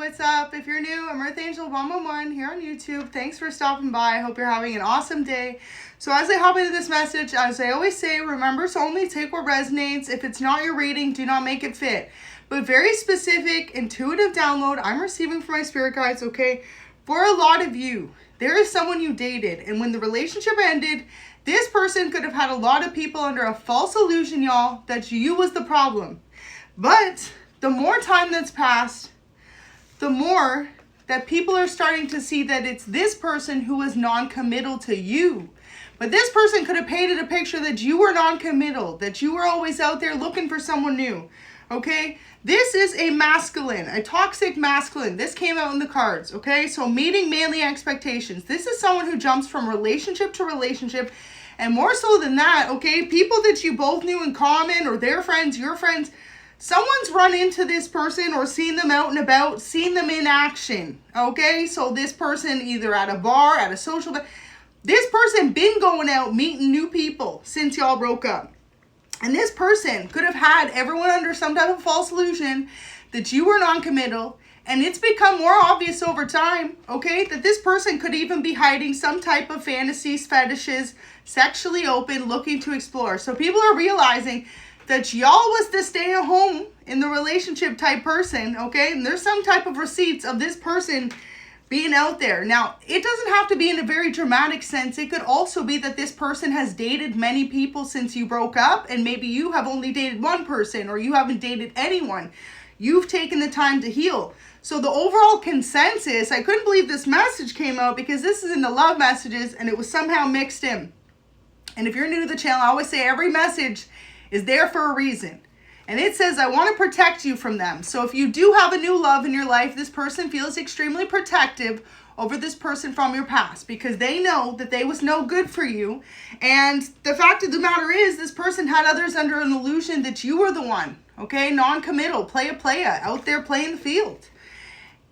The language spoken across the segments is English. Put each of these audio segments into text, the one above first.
what's up? If you're new, I'm ᴛᴟᴟᴟ here on YouTube. Thanks for stopping by. I hope you're having an awesome day. So as I hop into this message, as I always say, remember to only take what resonates. If it's not your reading, do not make it fit. But very specific, intuitive download I'm receiving from my spirit guides, okay? For a lot of you, there is someone you dated, and when the relationship ended, this person could have had a lot of people under a false illusion, y'all, that you was the problem. But the more time that's passed, the more that people are starting to see that it's this person who is non-committal to you. But this person could have painted a picture that you were non-committal, that you were always out there looking for someone new, okay? This is a masculine, a toxic masculine. This came out in the cards, okay? So meeting manly expectations. This is someone who jumps from relationship to relationship, and more so than that, okay? People that you both knew in common, or their friends, your friends, someone's run into this person or seen them out and about, seen them in action, okay? So this person either at a bar, at a social, this person been going out meeting new people since y'all broke up. And this person could have had everyone under some type of false illusion that you were non-committal, and it's become more obvious over time, okay, that this person could even be hiding some type of fantasies, fetishes, sexually open, looking to explore. So people are realizing that y'all was the stay at home in the relationship type person, okay? And there's some type of receipts of this person being out there. Now, it doesn't have to be in a very dramatic sense. It could also be that this person has dated many people since you broke up, and maybe you have only dated one person, or you haven't dated anyone. You've taken the time to heal. So the overall consensus, I couldn't believe this message came out because this is in the love messages and it was somehow mixed in. And if you're new to the channel, I always say every message is there for a reason. And it says, I want to protect you from them. So if you do have a new love in your life, this person feels extremely protective over this person from your past because they know that they was no good for you. And the fact of the matter is, this person had others under an illusion that you were the one, okay? Non-committal, playa, out there playing the field.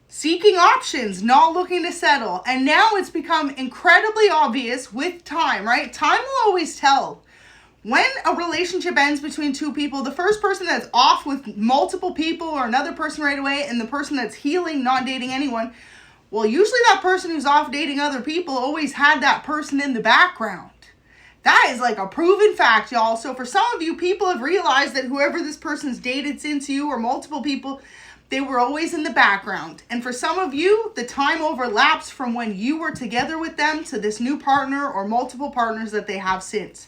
Seeking options, not looking to settle. And now it's become incredibly obvious with time, right? Time will always tell. When a relationship ends between two people, the first person that's off with multiple people or another person right away, and the person that's healing, not dating anyone, well, usually that person who's off dating other people always had that person in the background. That is like a proven fact, y'all. So for some of you, people have realized that whoever this person's dated since you or multiple people, they were always in the background. And for some of you, the time overlaps from when you were together with them to this new partner or multiple partners that they have since.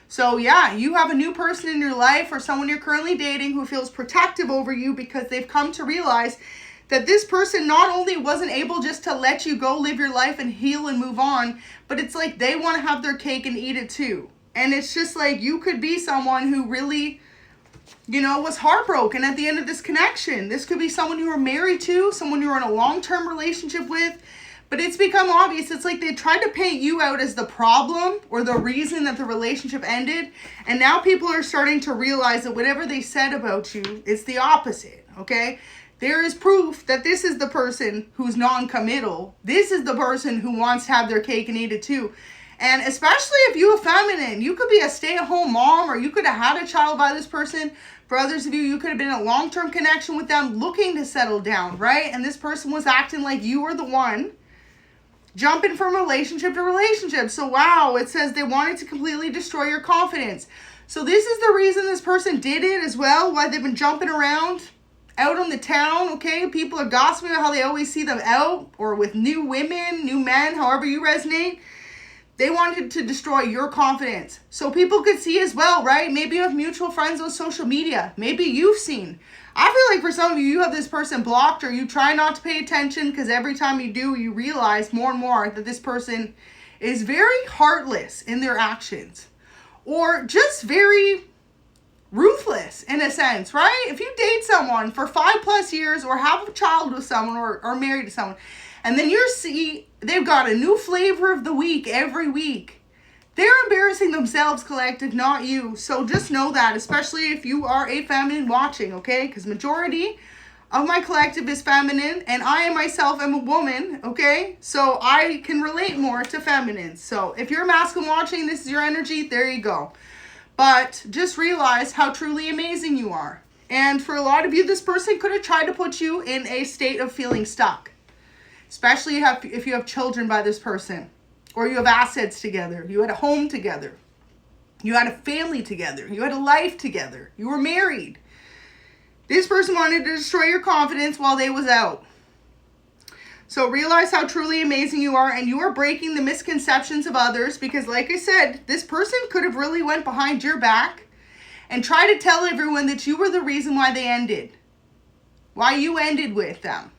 So yeah, you have a new person in your life or someone you're currently dating who feels protective over you because they've come to realize that this person not only wasn't able just to let you go live your life and heal and move on, but it's like they want to have their cake and eat it too. And it's just like you could be someone who really, you know, was heartbroken at the end of this connection. This could be someone you were married to, someone you were in a long-term relationship with. But it's become obvious. It's like they tried to paint you out as the problem or the reason that the relationship ended. And now people are starting to realize that whatever they said about you, it's the opposite, okay? There is proof that this is the person who's non-committal. This is the person who wants to have their cake and eat it too. And especially if you're feminine, you could be a stay-at-home mom, or you could have had a child by this person. For others of you, you could have been in a long-term connection with them looking to settle down, right? And this person was acting like you were the one, jumping from relationship to relationship. So wow, it says they wanted to completely destroy your confidence. So this is the reason this person did it as well, why they've been jumping around out on the town, okay? People are gossiping about how they always see them out or with new women, new men, however you resonate. They wanted to destroy your confidence. So people could see as well, right? Maybe you have mutual friends on social media. Maybe you've seen. I feel like for some of you, you have this person blocked, or you try not to pay attention because every time you do, you realize more and more that this person is very heartless in their actions, or just very ruthless in a sense, right? If you date someone for 5+ years or have a child with someone or are married to someone, and then you see they've got a new flavor of the week every week, they're embarrassing themselves, collective, not you. So just know that, especially if you are a feminine watching, okay? Because majority of my collective is feminine, and I myself am a woman, okay? So I can relate more to feminine. So if you're masculine watching, this is your energy, there you go. But just realize how truly amazing you are. And for a lot of you, this person could have tried to put you in a state of feeling stuck. Especially if you have children by this person. Or you have assets together. You had a home together. You had a family together. You had a life together. You were married. This person wanted to destroy your confidence while they was out. So realize how truly amazing you are, and you are breaking the misconceptions of others, because like I said, this person could have really went behind your back and tried to tell everyone that you were the reason why they ended. Why you ended with them.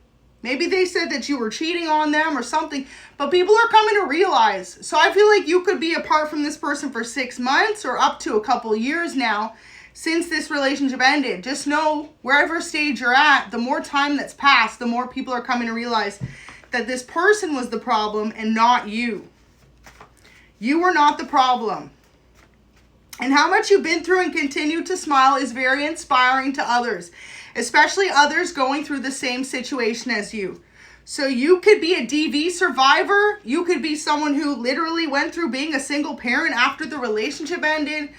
Maybe they said that you were cheating on them or something, but people are coming to realize. So I feel like you could be apart from this person for 6 months or up to a couple years now since this relationship ended. Just know, wherever stage you're at, the more time that's passed, the more people are coming to realize that this person was the problem and not you. You were not the problem. And how much you've been through and continue to smile is very inspiring to others, especially others going through the same situation as you. So you could be a DV survivor. You could be someone who literally went through being a single parent after the relationship ended.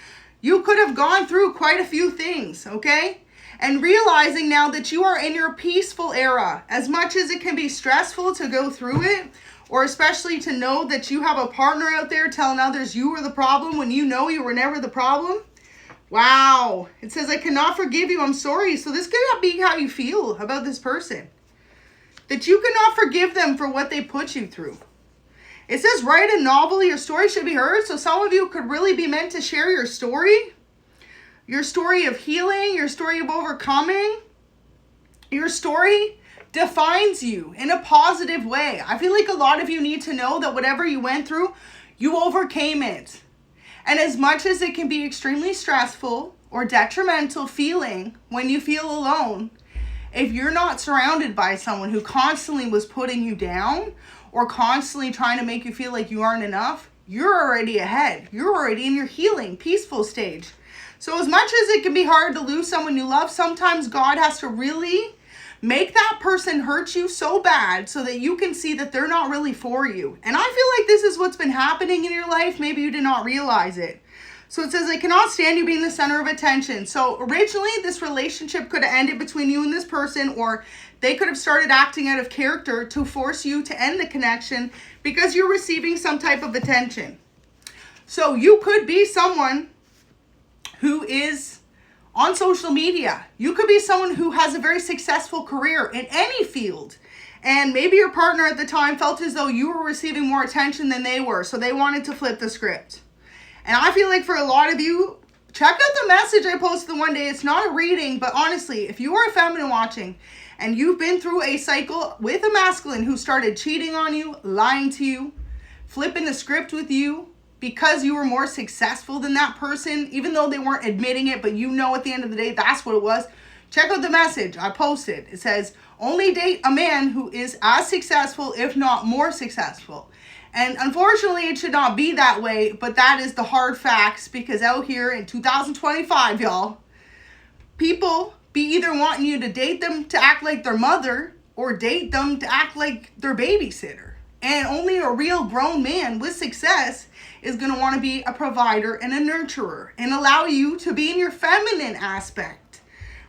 You could have gone through quite a few things, okay? And realizing now that you are in your peaceful era, as much as it can be stressful to go through it, or especially to know that you have a partner out there telling others you were the problem when you know you were never the problem. Wow. It says, I cannot forgive you. I'm sorry. So this could not be how you feel about this person. That you cannot forgive them for what they put you through. It says, write a novel. Your story should be heard. So some of you could really be meant to share your story of healing, your story of overcoming. Your story defines you in a positive way. I feel like a lot of you need to know that whatever you went through, you overcame it. And as much as it can be extremely stressful or detrimental feeling when you feel alone, if you're not surrounded by someone who constantly was putting you down or constantly trying to make you feel like you aren't enough, you're already ahead. You're already in your healing, peaceful stage. So as much as it can be hard to lose someone you love, sometimes God has to really make that person hurt you so bad so that you can see that they're not really for you. And I feel like this is what's been happening in your life. Maybe you did not realize it. So it says, I cannot stand you being the center of attention. So originally, this relationship could have ended between you and this person, or they could have started acting out of character to force you to end the connection because you're receiving some type of attention. So you could be someone who is on social media. You could be someone who has a very successful career in any field. And maybe your partner at the time felt as though you were receiving more attention than they were. So they wanted to flip the script. And I feel like for a lot of you, check out the message I posted the one day. It's not a reading, but honestly, if you are a feminine watching and you've been through a cycle with a masculine who started cheating on you, lying to you, flipping the script with you, because you were more successful than that person, even though they weren't admitting it, but you know at the end of the day, that's what it was. Check out the message I posted. It says, only date a man who is as successful, if not more successful. And unfortunately, it should not be that way, but that is the hard facts, because out here in 2025, y'all, people be either wanting you to date them to act like their mother or date them to act like their babysitter. And only a real grown man with success is going to want to be a provider and a nurturer and allow you to be in your feminine aspect,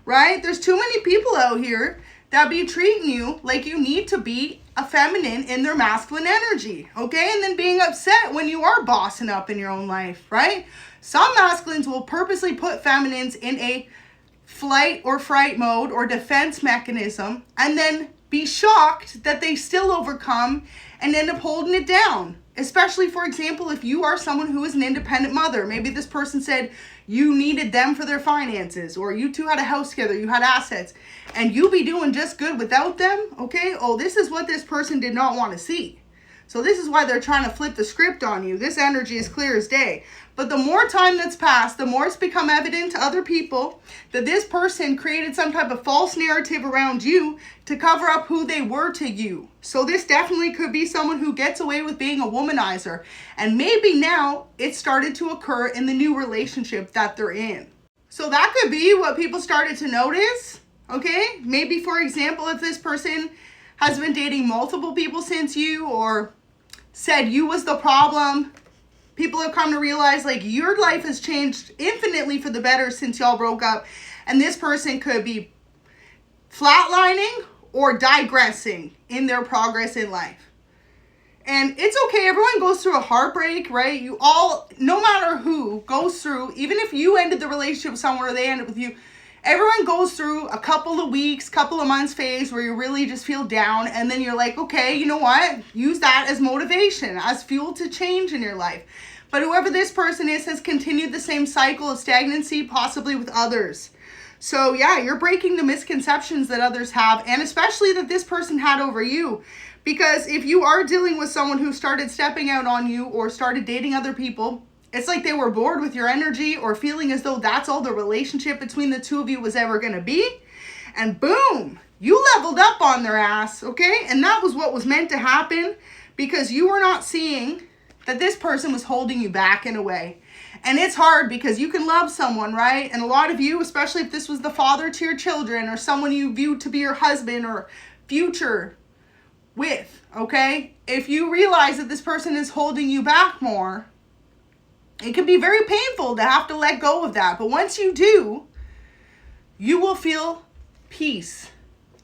right? There's too many people out here that be treating you like you need to be a feminine in their masculine energy, okay? And then being upset when you are bossing up in your own life, right? Some masculines will purposely put feminines in a flight or fright mode or defense mechanism and then be shocked that they still overcome and end up holding it down. Especially, for example, if you are someone who is an independent mother. Maybe this person said you needed them for their finances, or you two had a house together, you had assets, and you be doing just good without them, okay? Oh, this is what this person did not want to see. So this is why they're trying to flip the script on you. This energy is clear as day. But the more time that's passed, the more it's become evident to other people that this person created some type of false narrative around you to cover up who they were to you. So this definitely could be someone who gets away with being a womanizer. And maybe now it started to occur in the new relationship that they're in. So that could be what people started to notice, okay? Maybe, for example, if this person has been dating multiple people since you, or said you was the problem, people have come to realize like your life has changed infinitely for the better since y'all broke up. And this person could be flatlining or digressing in their progress in life. And it's okay. Everyone goes through a heartbreak, right? You all, no matter who goes through, even if you ended the relationship with someone or they ended with you, everyone goes through a couple of weeks, couple of months phase where you really just feel down. And then you're like, okay, you know what? Use that as motivation, as fuel to change in your life. But whoever this person is has continued the same cycle of stagnancy, possibly with others. So yeah, you're breaking the misconceptions that others have, and especially that this person had over you. Because if you are dealing with someone who started stepping out on you or started dating other people, it's like they were bored with your energy or feeling as though that's all the relationship between the two of you was ever going to be. And boom, you leveled up on their ass, okay? And that was what was meant to happen, because you were not seeing that this person was holding you back in a way. And it's hard because you can love someone, right? And a lot of you, especially if this was the father to your children or someone you viewed to be your husband or future with, okay? If you realize that this person is holding you back more, it can be very painful to have to let go of that. But once you do, you will feel peace.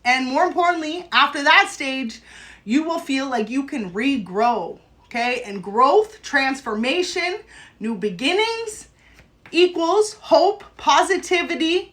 And more importantly, after that stage, you will feel like you can regrow, okay? And growth, transformation, new beginnings equals hope, positivity,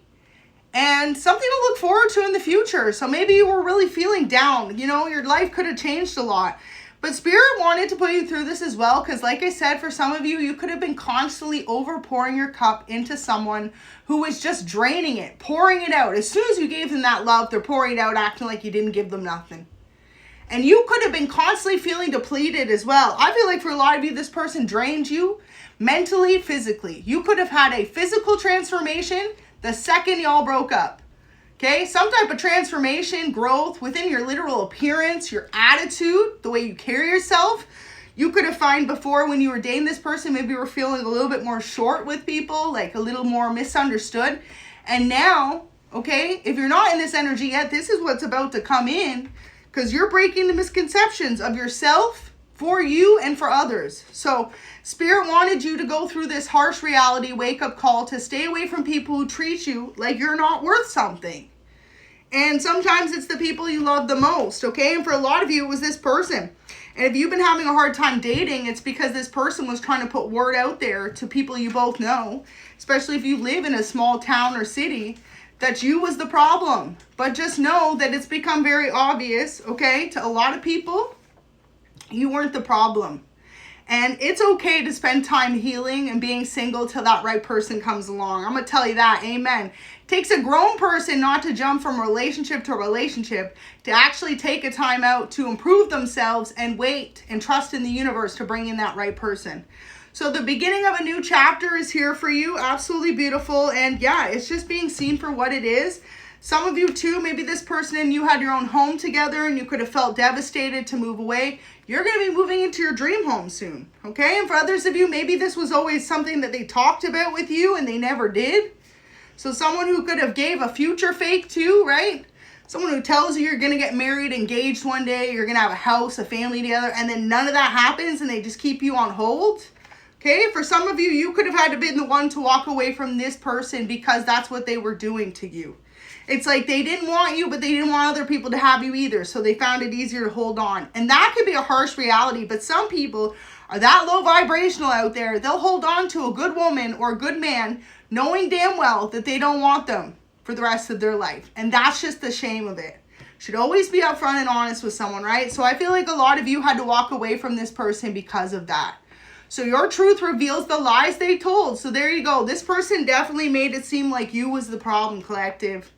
and something to look forward to in the future. So maybe you were really feeling down. You know, your life could have changed a lot. But Spirit wanted to put you through this as well, because like I said, for some of you, you could have been constantly overpouring your cup into someone who was just draining it, pouring it out. As soon as you gave them that love, they're pouring it out, acting like you didn't give them nothing. And you could have been constantly feeling depleted as well. I feel like for a lot of you, this person drained you mentally, physically. You could have had a physical transformation the second y'all broke up. Okay, some type of transformation, growth within your literal appearance, your attitude, the way you carry yourself. You could have found before when you were dating this person, maybe you were feeling a little bit more short with people, like a little more misunderstood. And now, okay, if you're not in this energy yet, this is what's about to come in, because you're breaking the misconceptions of yourself, for you, and for others. So Spirit wanted you to go through this harsh reality wake-up call to stay away from people who treat you like you're not worth something. And sometimes it's the people you love the most, okay? And for a lot of you, it was this person. And if you've been having a hard time dating, it's because this person was trying to put word out there to people you both know, especially if you live in a small town or city, that you was the problem. But just know that it's become very obvious, okay, to a lot of people, you weren't the problem. And it's okay to spend time healing and being single till that right person comes along. I'm going to tell you that. Amen. It takes a grown person not to jump from relationship to relationship, to actually take a time out to improve themselves and wait and trust in the universe to bring in that right person. So the beginning of a new chapter is here for you. Absolutely beautiful. And yeah, it's just being seen for what it is. Some of you too, maybe this person and you had your own home together and you could have felt devastated to move away. You're going to be moving into your dream home soon, okay? And for others of you, maybe this was always something that they talked about with you and they never did. So someone who could have gave a future fake too, right? Someone who tells you you're going to get married, engaged one day, you're going to have a house, a family together, and then none of that happens and they just keep you on hold. Okay, for some of you, you could have had to be the one to walk away from this person because that's what they were doing to you. It's like they didn't want you, but they didn't want other people to have you either. So they found it easier to hold on. And that could be a harsh reality. But some people are that low vibrational out there. They'll hold on to a good woman or a good man, knowing damn well that they don't want them for the rest of their life. And that's just the shame of it. Should always be upfront and honest with someone, right? So I feel like a lot of you had to walk away from this person because of that. So your truth reveals the lies they told. So there you go. This person definitely made it seem like you was the problem, collective.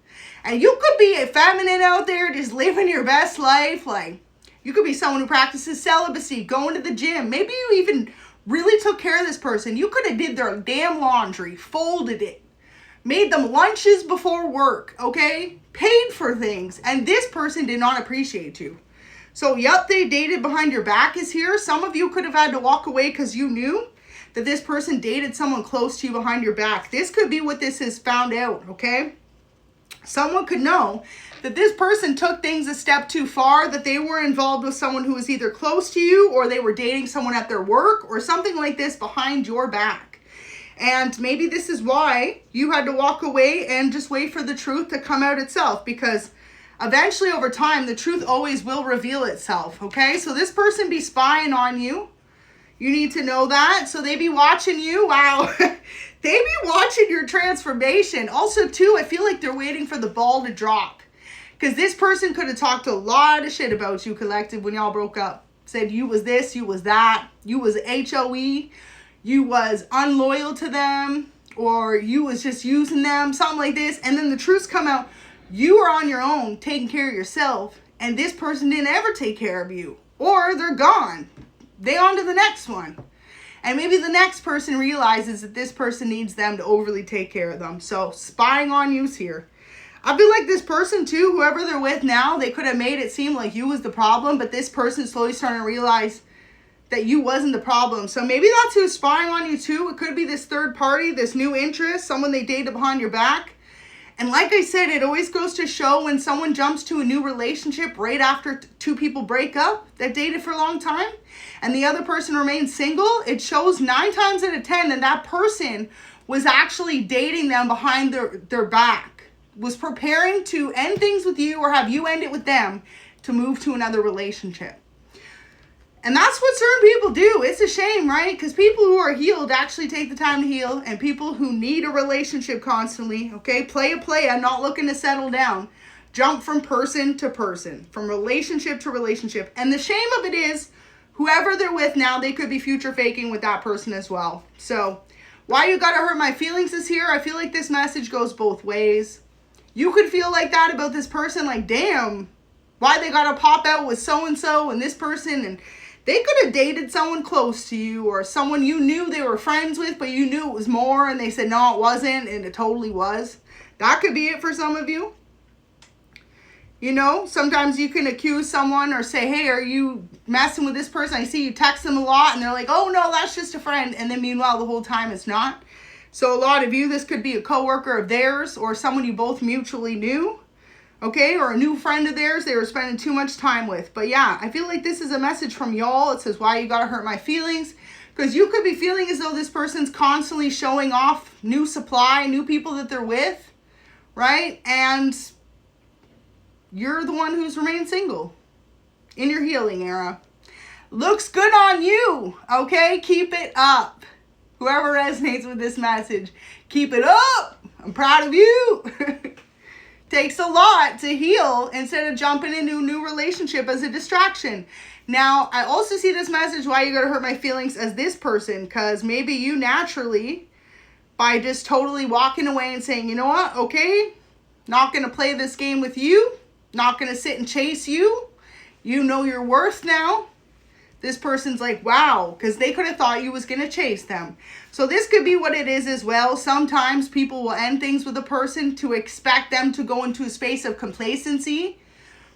And you could be a feminine out there just living your best life. Like, you could be someone who practices celibacy, going to the gym. Maybe you even really took care of this person. You could have did their damn laundry, folded it, made them lunches before work, okay? Paid for things. And this person did not appreciate you. So, yep, they dated behind your back is here. Some of you could have had to walk away because you knew that this person dated someone close to you behind your back. This could be what this has found out, okay? Someone could know that this person took things a step too far, that they were involved with someone who was either close to you or they were dating someone at their work or something like this behind your back. And maybe this is why you had to walk away and just wait for the truth to come out itself, because eventually over time, the truth always will reveal itself, okay? So this person be spying on you. You need to know that. So they be watching you. Wow. They be watching your transformation. Also, too, I feel like they're waiting for the ball to drop. Because this person could have talked a lot of shit about you, collective, when y'all broke up. Said you was this, you was that, you was HOE, you was unloyal to them, or you was just using them, something like this. And then the truths come out. You are on your own, taking care of yourself, and this person didn't ever take care of you. Or they're gone. They on to the next one. And maybe the next person realizes that this person needs them to overly take care of them. So spying on you's here. I feel like this person too, whoever they're with now, they could have made it seem like you was the problem, but this person slowly starting to realize that you wasn't the problem. So maybe that's who's spying on you too. It could be this third party, this new interest, someone they dated behind your back. And like I said, it always goes to show when someone jumps to a new relationship right after two people break up that dated for a long time and the other person remains single, it shows 9 times out of 10 that that person was actually dating them behind their back, was preparing to end things with you or have you end it with them to move to another relationship. And that's what certain people do. It's a shame, right? Because people who are healed actually take the time to heal. And people who need a relationship constantly, okay, play, I'm not looking to settle down. Jump from person to person, from relationship to relationship. And the shame of it is, whoever they're with now, they could be future faking with that person as well. So, why you gotta hurt my feelings is here. I feel like this message goes both ways. You could feel like that about this person, like, damn, why they gotta pop out with so-and-so and this person, and they could have dated someone close to you or someone you knew they were friends with, but you knew it was more and they said, no, it wasn't, and it totally was. That could be it for some of you. You know, sometimes you can accuse someone or say, hey, are you messing with this person? I see you text them a lot, and they're like, oh, no, that's just a friend. And then meanwhile, the whole time it's not. So a lot of you, this could be a coworker of theirs or someone you both mutually knew. Okay, or a new friend of theirs they were spending too much time with. But yeah, I feel like this is a message from y'all. It says, why you gotta hurt my feelings? Because you could be feeling as though this person's constantly showing off new supply, new people that they're with, right? And you're the one who's remained single in your healing era. Looks good on you, okay? Keep it up. Whoever resonates with this message, keep it up. I'm proud of you. Takes a lot to heal instead of jumping into a new relationship as a distraction. Now, I also see this message, why you gotta hurt my feelings, as this person, because maybe you naturally, by just totally walking away and saying, you know what, okay, not gonna play this game with you, not gonna sit and chase you, you know your worth now. This person's like, wow, because they could have thought you was gonna chase them. So this could be what it is as well. Sometimes people will end things with a person to expect them to go into a space of complacency,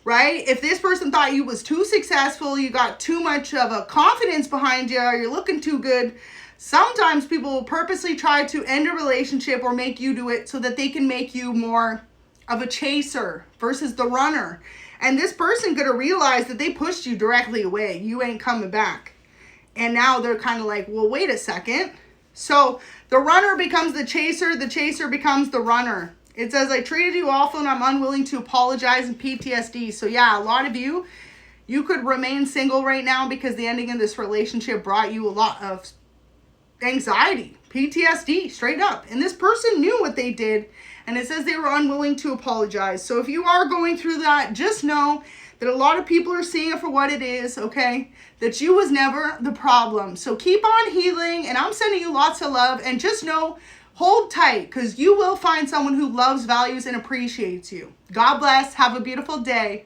right? If this person thought you was too successful, you got too much of a confidence behind you, or you're looking too good, sometimes people will purposely try to end a relationship or make you do it so that they can make you more of a chaser versus the runner. And this person could have realized that they pushed you directly away. You ain't coming back. And now they're kind of like, well, wait a second. So the runner becomes the chaser becomes the runner. It says, I treated you awful and I'm unwilling to apologize, and PTSD. So yeah, a lot of you could remain single right now because the ending of this relationship brought you a lot of anxiety, PTSD, straight up. And this person knew what they did, and it says they were unwilling to apologize. So if you are going through that, just know that a lot of people are seeing it for what it is, okay? That you was never the problem. So keep on healing, and I'm sending you lots of love, and just know, hold tight, because you will find someone who loves, values, and appreciates you. God bless. Have a beautiful day.